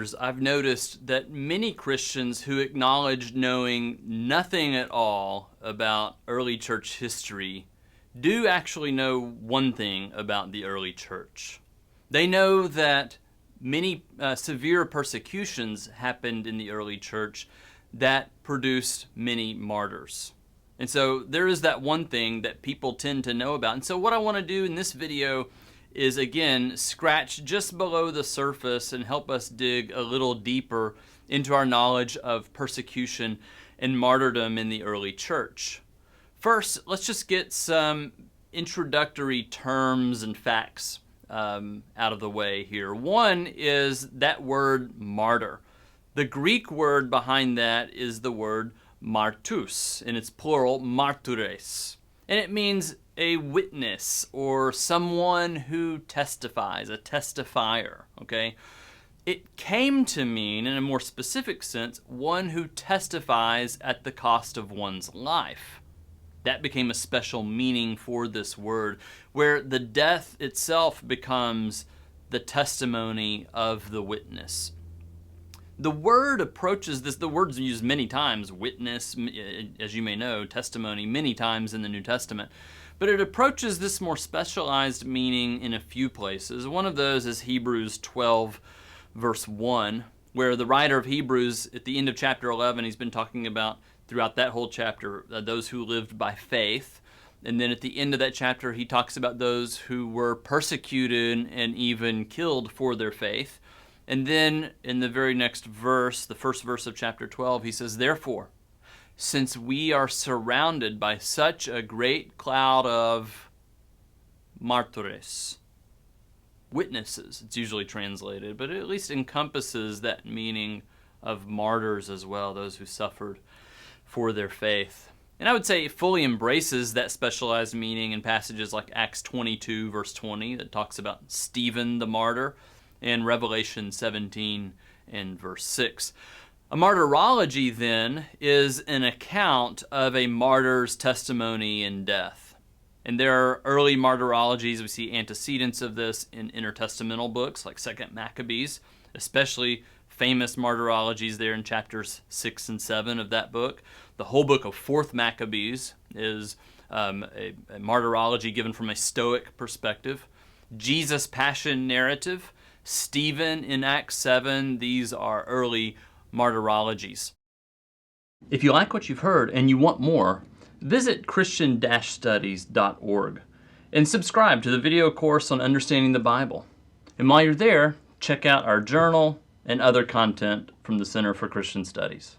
years, I've noticed that many Christians who acknowledge knowing nothing at all about early church history do actually know one thing about the early church. They know that many severe persecutions happened in the early church that produced many martyrs. And so there is that one thing that people tend to know about. And so what I want to do in this video is, again, scratch just below the surface and help us dig a little deeper into our knowledge of persecution and martyrdom in the early church. First, let's just get some introductory terms and facts out of the way here. One is that word martyr. The Greek word behind that is the word martus, and it's plural, martyres. And it means a witness or someone who testifies, a testifier, okay? It came to mean, in a more specific sense, one who testifies at the cost of one's life. That became a special meaning for this word, where the death itself becomes the testimony of the witness. The word approaches this, the word's used many times, witness, as you may know, testimony, many times in the New Testament. But it approaches this more specialized meaning in a few places. One of those is Hebrews 12, verse 1, where the writer of Hebrews, at the end of chapter 11, he's been talking about, throughout that whole chapter, those who lived by faith. And then at the end of that chapter, he talks about those who were persecuted and even killed for their faith. And then in the very next verse, the first verse of chapter 12, he says, "Therefore, since we are surrounded by such a great cloud of martyres," witnesses, it's usually translated, but it at least encompasses that meaning of martyrs as well, those who suffered for their faith. And I would say it fully embraces that specialized meaning in passages like Acts 22, verse 20, that talks about Stephen the martyr, and Revelation 17 and verse 6. A martyrology, then, is an account of a martyr's testimony in death. And there are early martyrologies. We see antecedents of this in intertestamental books like 2nd Maccabees, especially famous martyrologies there in chapters 6 and 7 of that book. The whole book of 4th Maccabees is a martyrology given from a Stoic perspective. Jesus' passion narrative, Stephen in Acts 7, these are early martyrologies. If you like what you've heard and you want more, visit christian-studies.org and subscribe to the video course on understanding the Bible. And while you're there, check out our journal and other content from the Center for Christian Studies.